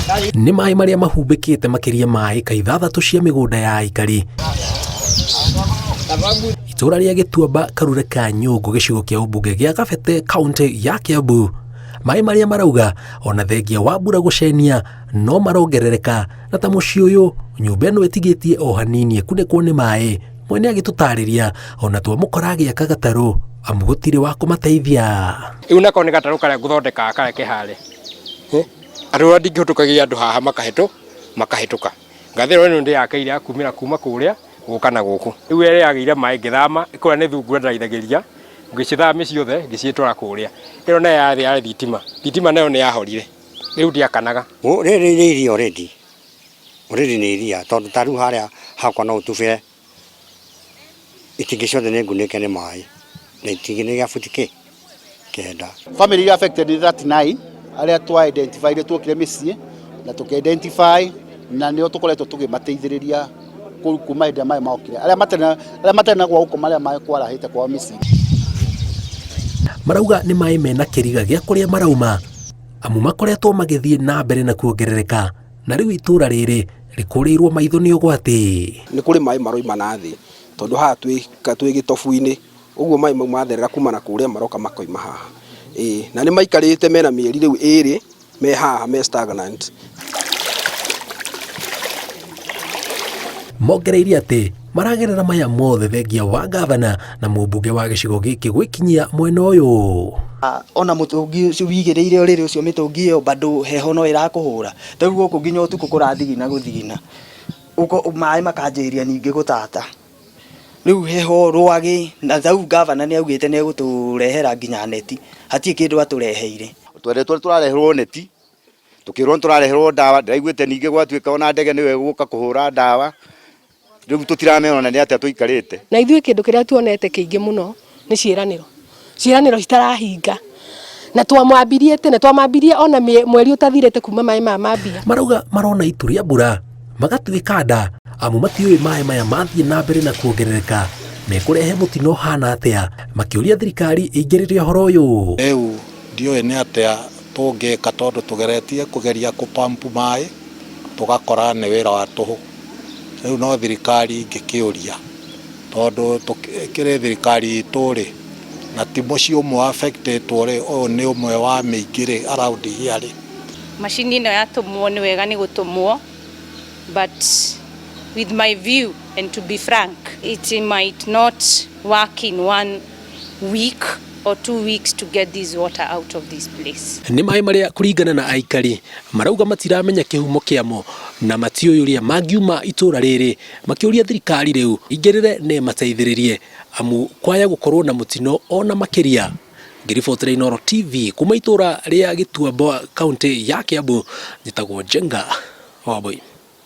Nĩ maĩ marĩa mahumbĩkĩte makĩria maĩ kaithathatũ cia mĩgũnda ya aikari. Itũra rĩa Gĩtuamba Karure ka Nyũngũ gĩcigo kĩa ũmbunge gĩa Kabete kaunti ya Kiambu. Maĩ marĩa marauga ona thengia wa mbura gũcenia no marongerereka na ta mũciĩ ũyũ nyũmba ĩno ĩtigĩtie o hanini kunĩkwo nĩ maĩ. Mwene agĩtũtarĩria ona twamũkora agĩaka gatarũ amu gũtirĩ wa kũmateithia. Rĩu nako nĩ gatarũ karĩa ngũthondeka karĩa kĩhare. Andũ arĩa ndingĩhĩtũkagia andũ haha makahĩtũka. Ngathĩro ĩno ndĩyakĩire akumĩra kuma kũrĩa gũka na gũkũ. Rĩu ĩrĩa yagĩire maĩ ngĩthama ĩkũrĩa nĩ thungura ndĩraithagĩria ngĩcithamia ciothe ngĩciĩtwara kũrĩa. Ĩno nayo yathĩ ya thitima. Thitima nayo nĩ yahorire. Rĩu ndiakanaga. Rĩrĩ nĩ iria already. Already nĩ iria tondũ ta rĩu harĩa hakwa no ũtubĩre itingĩ ciothe nĩ ngunĩke nĩ maĩ. Na itingĩ nĩ gĩa futi kenda. Family iria affected ni 39 arĩa twa identify twokire mĩciĩ na tũke identify na nĩo tũkoretwo tũkĩmateithĩrĩria kuma hĩndĩ maĩ maokire arĩa matena gwa gũkoma arĩa maĩ kwarahĩte kwa mĩciĩ. Marauga nĩ maĩ mena kĩriga gĩa kũrĩa marauma amu makoretwo magĩthiĩ na mbere na kuongerereka na rĩu itũra rĩrĩ rĩkũrĩirwo maitho nĩ ũgwati. Nĩ kũrĩ maĩ maroima na thĩ tondũ haha twĩ gĩtobu-inĩ ũguo maĩ mau matherera kuma na kũrĩa maroka makoima haha. Na nĩ maikarĩte mena mĩeri rĩu ĩrĩ me haha me stagnant. Mongereire atĩ maragerera maya mothe thengia wa gavana na mũmbunge wa gĩcigo gĩkĩ gwĩkinyia mwena ũyũ. Ona mũtũngi ũcio wigĩrĩire ũrĩrĩ ũcio mĩtũngi ĩyo bado heho no ĩrakũhũra. Rĩu gũkũ nginya ũtukũ kũrathigina gũthigina. Maĩ makanjĩria ningĩ gũtata. Rĩu heho rwagĩ na thau gavana nĩ augĩte nĩ gũtũrehera nginya neti. Hatirĩ kĩndũ atũreheire. Twendetwo tũrareherwo neti. Tukĩrwo tũrareherwo ndawa ndĩraiguĩte ningĩ gwatuĩka ona ndege nĩwe gũka kũhũra ndawa. Rĩu tũtiramenya nĩ atĩa tũikarĩte. Na ithuĩ kĩndũ kĩrĩa tuonete kĩingĩ mũno nĩ ciĩranĩro. Ciĩranĩro citarahinga. Na twamwambirie tene twamwambirie ona mweri ũtathirĩte kuma maĩ mambia. Marauga marona itu rĩa mbura magatuĩka nda amu matiũĩ maĩ maya mathiĩ na mbere na kuongerereka mekũrehe mũtino hana atĩa makĩũria thirikari ĩingĩrĩre ũhoro ũyũ. Rĩu ndiũĩ nĩ atĩa tũngĩka tondũ tũgeretie kũgeria kũpampu maĩ tũgakora nĩ wĩra wa tũhũ. Rĩu no thirikari ingĩkĩũria tondũ kĩrĩ thirikari itũ-rĩ na ti mũciĩ ũmwe affected-rĩ ũyũ nĩ ũmwe wa mĩingĩ-rĩ around here-rĩ. Macini ĩno yatũmwo nĩ wega nĩ gũtũmwo but with my view and to be frank it might not work in 1 week or 2 weeks to get this water out of this place. Nĩ maĩ marĩa kũringana na aikari marauga matiramenya kĩhumo kĩamo na matiũĩ ũrĩa mangiuma itũra rĩrĩ makĩũria thirikari rĩu ingĩrĩre nĩ mateithĩrĩrie amu kwaya gũkorwo na mũtino ona makĩria. Ngĩribotera Inooro TV kuma itũra rĩa Gĩtuamba kaunti ya Kiambu njĩtagwo Njenga Wambui.